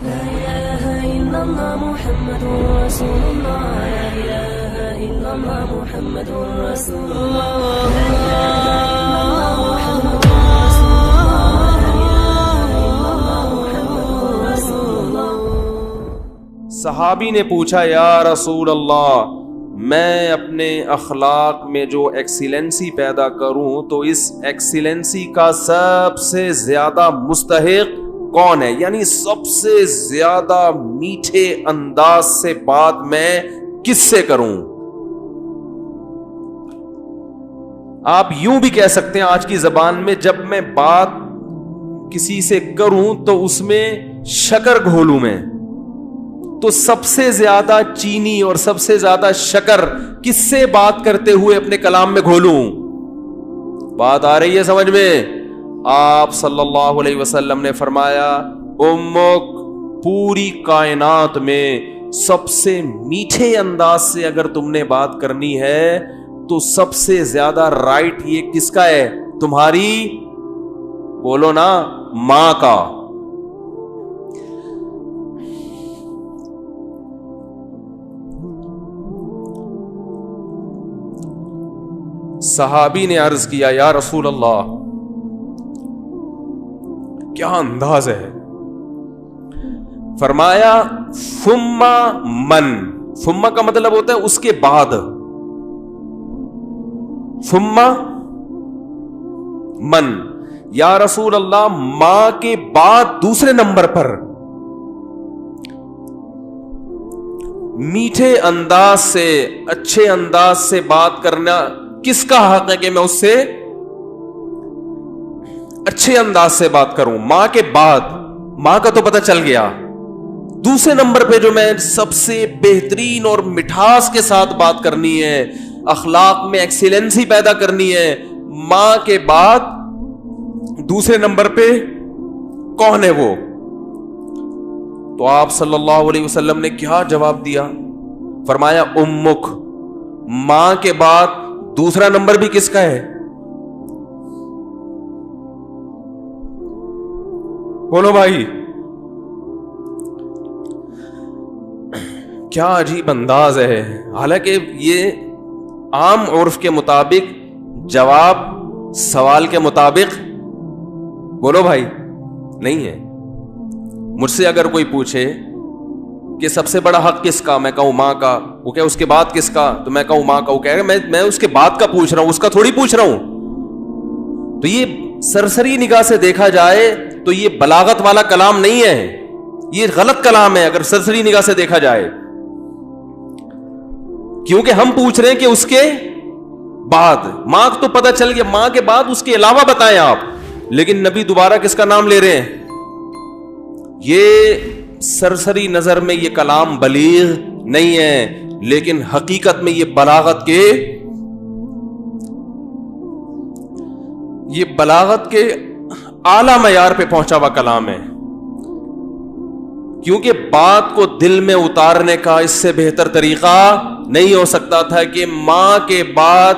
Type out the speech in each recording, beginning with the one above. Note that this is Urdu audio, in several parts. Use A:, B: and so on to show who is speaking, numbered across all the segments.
A: لا إله إلا الله محمد رسول الله لا إله إلا الله محمد رسول الله لا إله إلا الله محمد
B: صحابی نے پوچھا یا رسول اللہ میں اپنے اخلاق میں جو ایکسیلنسی پیدا کروں تو اس ایکسیلنسی کا سب سے زیادہ مستحق کون ہے؟ یعنی سب سے زیادہ میٹھے انداز سے بات میں کس سے کروں؟ آپ یوں بھی کہہ سکتے ہیں آج کی زبان میں جب میں بات کسی سے کروں تو اس میں شکر گھولوں میں تو سب سے زیادہ چینی اور سب سے زیادہ شکر کس سے بات کرتے ہوئے اپنے کلام میں گھولوں؟ بات آ رہی ہے سمجھ میں؟ آپ صلی اللہ علیہ وسلم نے فرمایا امک پوری کائنات میں سب سے میٹھے انداز سے اگر تم نے بات کرنی ہے تو سب سے زیادہ رائٹ یہ کس کا ہے؟ تمہاری بولو نا ماں کا۔ صحابی نے عرض کیا یا رسول اللہ کیا انداز ہے؟ فرمایا ثم من، ثم کا مطلب ہوتا ہے اس کے بعد، ثم من، یا رسول اللہ ماں کے بعد دوسرے نمبر پر میٹھے انداز سے اچھے انداز سے بات کرنا کس کا حق ہے کہ میں اس سے اچھے انداز سے بات کروں؟ ماں کے بعد، ماں کا تو پتہ چل گیا، دوسرے نمبر پہ جو میں سب سے بہترین اور مٹھاس کے ساتھ بات کرنی ہے، اخلاق میں ایکسیلنسی پیدا کرنی ہے، ماں کے بعد دوسرے نمبر پہ کون ہے وہ؟ تو آپ صلی اللہ علیہ وسلم نے کیا جواب دیا؟ فرمایا امک، ماں کے بعد دوسرا نمبر بھی کس کا ہے؟ بولو بھائی، کیا عجیب انداز ہے۔ حالانکہ یہ عام عرف کے مطابق جواب سوال کے مطابق بولو بھائی نہیں ہے۔ مجھ سے اگر کوئی پوچھے کہ سب سے بڑا حق کس کا، میں کہوں ماں کا، وہ کہ اس کے بعد کس کا، تو میں کہوں ماں کا، وہ کہے گا میں اس کے بعد کا پوچھ رہا ہوں، اس کا تھوڑی پوچھ رہا ہوں۔ تو یہ سرسری نگاہ سے دیکھا جائے تو یہ بلاغت والا کلام نہیں ہے، یہ غلط کلام ہے اگر سرسری نگاہ سے دیکھا جائے، کیونکہ ہم پوچھ رہے ہیں کہ اس کے بعد، ماں تو پتہ چل گیا، ماں کے بعد اس کے علاوہ بتائیں آپ، لیکن نبی دوبارہ کس کا نام لے رہے ہیں؟ یہ سرسری نظر میں یہ کلام بلیغ نہیں ہے، لیکن حقیقت میں یہ بلاغت کے اعلی معیار پہ پہنچا ہوا کلام ہے، کیونکہ بات کو دل میں اتارنے کا اس سے بہتر طریقہ نہیں ہو سکتا تھا کہ ماں کے بعد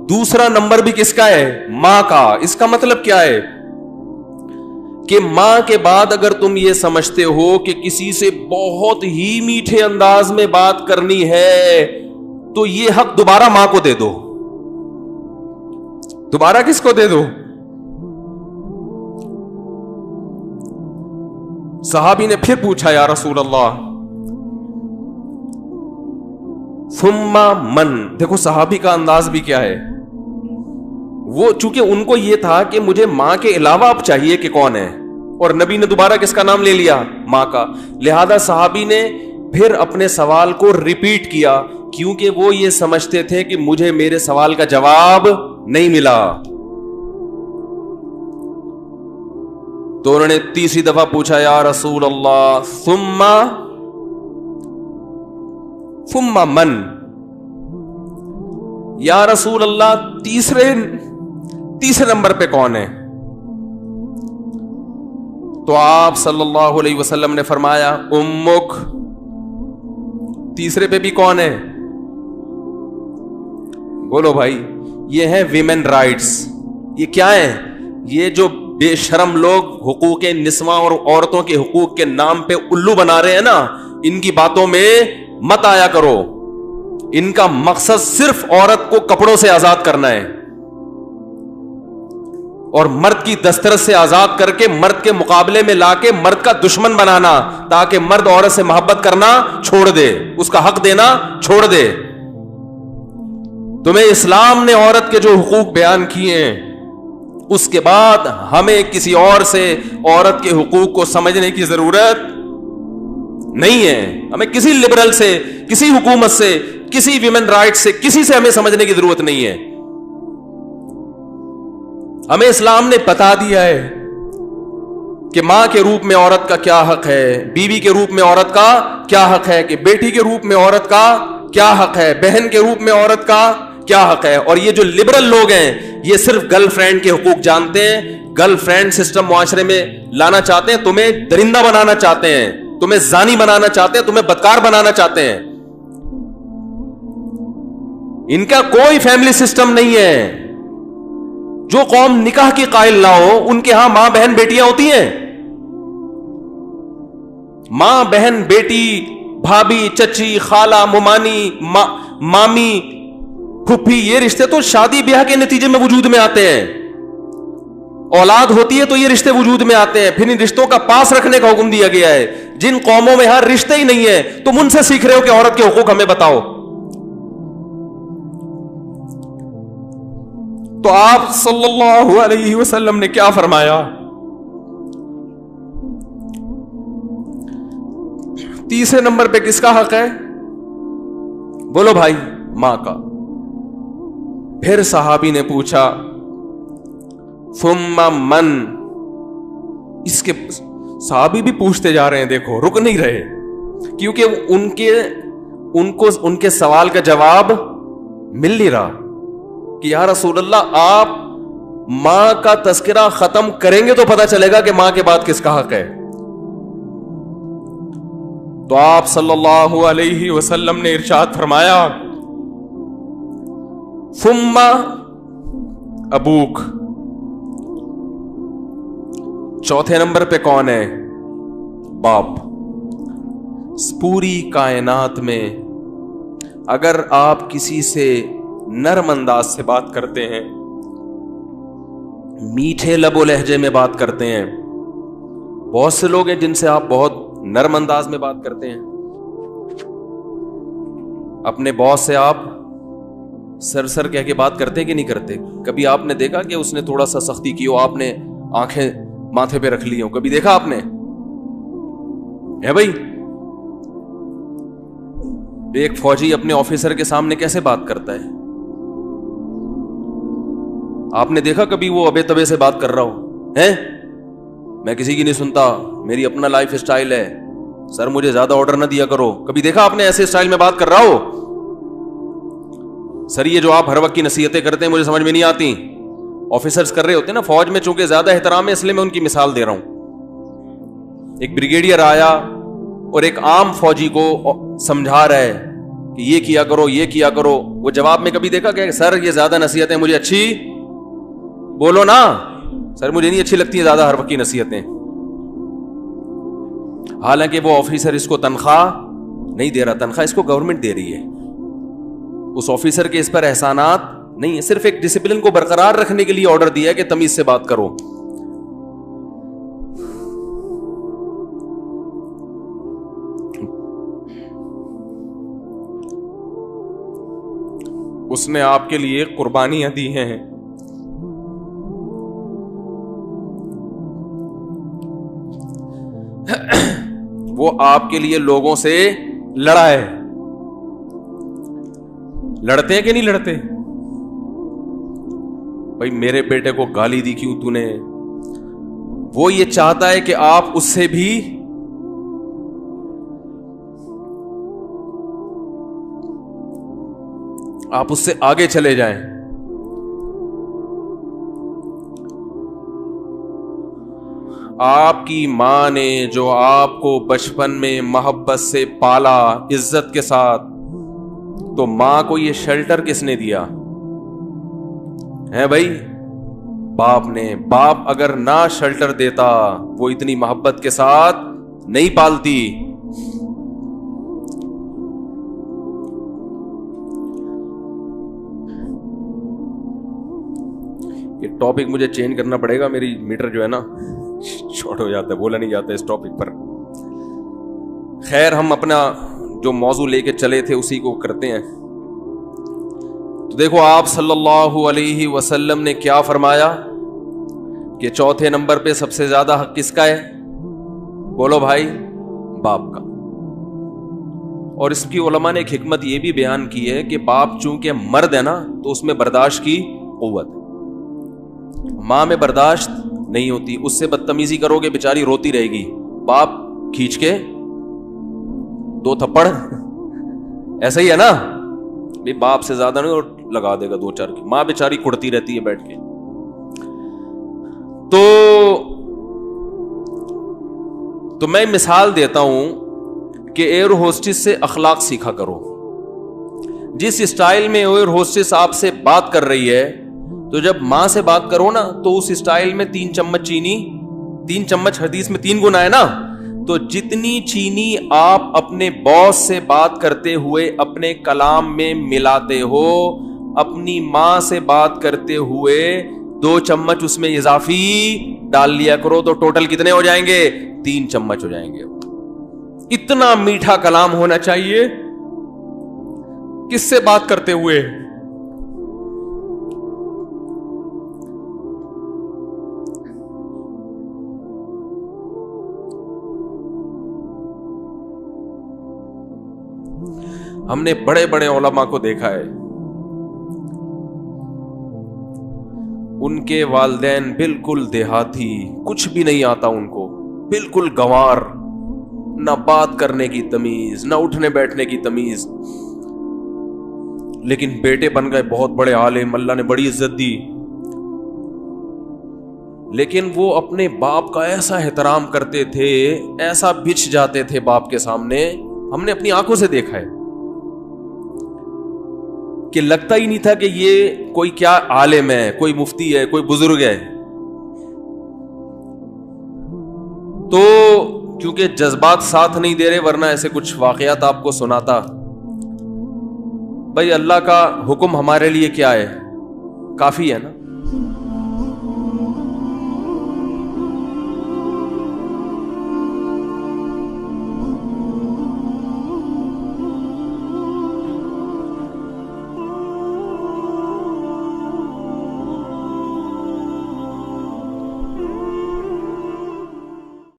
B: دوسرا نمبر بھی کس کا ہے؟ ماں کا۔ اس کا مطلب کیا ہے کہ ماں کے بعد اگر تم یہ سمجھتے ہو کہ کسی سے بہت ہی میٹھے انداز میں بات کرنی ہے تو یہ حق دوبارہ ماں کو دے دو، دوبارہ کس کو دے دو؟ صحابی نے پھر پوچھا یا رسول اللہ ثم من، دیکھو صحابی کا انداز بھی کیا ہے، وہ چونکہ ان کو یہ تھا کہ مجھے ماں کے علاوہ اب چاہیے کہ کون ہے، اور نبی نے دوبارہ کس کا نام لے لیا؟ ماں کا۔ لہذا صحابی نے پھر اپنے سوال کو ریپیٹ کیا، کیونکہ وہ یہ سمجھتے تھے کہ مجھے میرے سوال کا جواب نہیں ملا، تو انہوں نے تیسری دفعہ پوچھا یا رسول اللہ ثم من، یا رسول اللہ تیسرے نمبر پہ کون ہے؟ تو آپ صلی اللہ علیہ وسلم نے فرمایا امک، تیسرے پہ بھی کون ہے؟ بولو بھائی، یہ ہے ویمن رائٹس۔ یہ کیا ہے؟ یہ جو بے شرم لوگ حقوق نسواں اور عورتوں کے حقوق کے نام پہ الو بنا رہے ہیں نا, ان کی باتوں میں مت آیا کرو. ان کا مقصد صرف عورت کو کپڑوں سے آزاد کرنا ہے اور مرد کی دسترس سے آزاد کر کے مرد کے مقابلے میں لا کے مرد کا دشمن بنانا, تاکہ مرد عورت سے محبت کرنا چھوڑ دے, اس کا حق دینا چھوڑ دے. تمہیں اسلام نے عورت کے جو حقوق بیان کیے ہیں, اس کے بعد ہمیں کسی اور سے عورت کے حقوق کو سمجھنے کی ضرورت نہیں ہے. ہمیں کسی لبرل سے, کسی حکومت سے, کسی ویمن رائٹ سے, کسی سے ہمیں سمجھنے کی ضرورت نہیں ہے. ہمیں اسلام نے بتا دیا ہے کہ ماں کے روپ میں عورت کا کیا حق ہے, بیوی کے روپ میں عورت کا کیا حق ہے, کہ بیٹی کے روپ میں عورت کا کیا حق ہے, بہن کے روپ میں عورت کا کیا حق ہے. اور یہ جو لبرل لوگ ہیں یہ صرف گرل فرینڈ کے حقوق جانتے ہیں, گرل فرینڈ سسٹم معاشرے میں لانا چاہتے ہیں, تمہیں درندہ بنانا چاہتے ہیں, تمہیں زانی بنانا چاہتے ہیں, تمہیں بدکار بنانا چاہتے ہیں. ان کا کوئی فیملی سسٹم نہیں ہے. جو قوم نکاح کی قائل نہ ہو ان کے ہاں ماں بہن بیٹیاں ہوتی ہیں. ماں بہن بیٹی, بھابھی, چچی, خالہ, ممانی, مامی, پھپھی, یہ رشتے تو شادی بیاہ کے نتیجے میں وجود میں آتے ہیں. اولاد ہوتی ہے تو یہ رشتے وجود میں آتے ہیں. پھر ان رشتوں کا پاس رکھنے کا حکم دیا گیا ہے. جن قوموں میں ہر رشتے ہی نہیں ہے تم ان سے سیکھ رہے ہو کہ عورت کے حقوق ہمیں بتاؤ. تو آپ صلی اللہ علیہ وسلم نے کیا فرمایا؟ تیسرے نمبر پہ کس کا حق ہے؟ بولو بھائی, ماں کا. پھر صحابی نے پوچھا ثم من. اس کے صحابی بھی پوچھتے جا رہے ہیں, دیکھو رک نہیں رہے, کیونکہ ان کے سوال کا جواب مل نہیں رہا کہ یا رسول اللہ آپ ماں کا تذکرہ ختم کریں گے تو پتہ چلے گا کہ ماں کے بعد کس کا حق ہے. تو آپ صلی اللہ علیہ وسلم نے ارشاد فرمایا ثم ابوک. چوتھے نمبر پہ کون ہے؟ باپ. پوری کائنات میں اگر آپ کسی سے نرم انداز سے بات کرتے ہیں, میٹھے لب و لہجے میں بات کرتے ہیں, بہت سے لوگ ہیں جن سے آپ بہت نرم انداز میں بات کرتے ہیں. اپنے باس سے آپ سر کہہ کے بات کرتے ہیں کہ نہیں کرتے؟ کبھی آپ نے دیکھا کہ اس نے تھوڑا سا سختی کی ہو, آپ نے آنکھیں ماتھے پہ رکھ لی ہوں؟ کبھی دیکھا آپ نے؟ ہے بھائی, ایک فوجی اپنے آفیسر کے سامنے کیسے بات کرتا ہے؟ آپ نے دیکھا کبھی وہ ابے تبے سے بات کر رہا ہو؟ ہیں میں کسی کی نہیں سنتا, میری اپنا لائف اسٹائل ہے, سر مجھے زیادہ آرڈر نہ دیا کرو. کبھی دیکھا آپ نے ایسے اسٹائل میں بات کر رہا ہو؟ سر یہ جو آپ ہر وقت کی نصیحتیں کرتے ہیں مجھے سمجھ میں نہیں آتی. آفیسرز کر رہے ہوتے ہیں نا فوج میں, چونکہ زیادہ احترام ہے اس لیے میں ان کی مثال دے رہا ہوں. ایک بریگیڈیئر آیا اور ایک عام فوجی کو سمجھا رہا ہے کہ یہ کیا کرو, یہ کیا کرو. وہ جواب میں کبھی دیکھا کہ سر یہ زیادہ نصیحتیں مجھے اچھی, بولو نا سر مجھے نہیں اچھی لگتی ہیں زیادہ ہر وقت کی نصیحتیں. حالانکہ وہ آفیسر اس کو تنخواہ نہیں دے رہا, تنخواہ اس کو گورنمنٹ دے رہی ہے. اس آفیسر کے اس پر احسانات نہیں ہے, صرف ایک ڈسپلن کو برقرار رکھنے کے لیے آرڈر دیا ہے کہ تمیز سے بات کرو. اس نے آپ کے لیے قربانیاں دی ہیں, وہ آپ کے لیے لوگوں سے لڑا ہے. لڑتے ہیں کہ نہیں لڑتے؟ بھائی میرے بیٹے کو گالی دی کیوں تو نے؟ وہ یہ چاہتا ہے کہ آپ اس سے بھی آپ اس سے آگے چلے جائیں. آپ کی ماں نے جو آپ کو بچپن میں محبت سے پالا عزت کے ساتھ, تو ماں کو یہ شیلٹر کس نے دیا ہے بھائی؟ باپ نے. باپ اگر نہ شیلٹر دیتا وہ اتنی محبت کے ساتھ نہیں پالتی. یہ ٹاپک مجھے چینج کرنا پڑے گا, میری میٹر جو ہے نا شارٹ ہو جاتا ہے, بولا نہیں جاتا اس ٹاپک پر. خیر, ہم اپنا جو موضوع لے کے چلے تھے اسی کو کرتے ہیں. تو دیکھو آپ صلی اللہ علیہ وسلم نے کیا فرمایا کہ چوتھے نمبر پہ سب سے زیادہ حق کس کا ہے؟ بولو بھائی, باپ کا. اور اس کی علماء نے ایک حکمت یہ بھی بیان کی ہے کہ باپ چونکہ مرد ہے نا تو اس میں برداشت کی قوت ہے. ماں میں برداشت نہیں ہوتی, اس سے بدتمیزی کرو گے بیچاری روتی رہے گی, باپ کھینچ کے 2 تھپڑ ایسا ہی ہے نا, باپ سے زیادہ نہیں اور لگا دے گا 2-4 کی. ماں بیچاری کڑتی رہتی ہے بیٹھ کے. تو میں مثال دیتا ہوں کہ ایئر ہوسٹس سے اخلاق سیکھا کرو. جس اسٹائل میں ایئر ہوسٹس آپ سے بات کر رہی ہے تو جب ماں سے بات کرو نا تو اس اسٹائل میں 3 چمچ چینی, 3 چمچ حدیث میں 3 گنا ہے نا, تو جتنی چینی آپ اپنے باس سے بات کرتے ہوئے اپنے کلام میں ملاتے ہو, اپنی ماں سے بات کرتے ہوئے 2 چمچ اس میں اضافی ڈال لیا کرو, تو ٹوٹل کتنے ہو جائیں گے؟ 3 چمچ ہو جائیں گے. اتنا میٹھا کلام ہونا چاہیے کس سے بات کرتے ہوئے؟ ہم نے بڑے بڑے علماء کو دیکھا ہے, ان کے والدین بالکل دیہاتی, کچھ بھی نہیں آتا ان کو, بالکل گنوار, نہ بات کرنے کی تمیز, نہ اٹھنے بیٹھنے کی تمیز, لیکن بیٹے بن گئے بہت بڑے عالم, اللہ نے بڑی عزت دی. لیکن وہ اپنے باپ کا ایسا احترام کرتے تھے, ایسا بچھ جاتے تھے باپ کے سامنے, ہم نے اپنی آنکھوں سے دیکھا ہے کہ لگتا ہی نہیں تھا کہ یہ کوئی کیا عالم ہے, کوئی مفتی ہے, کوئی بزرگ ہے. تو کیونکہ جذبات ساتھ نہیں دے رہے, ورنہ ایسے کچھ واقعات آپ کو سناتا. بھائی اللہ کا حکم ہمارے لیے کیا ہے؟ کافی ہے نا.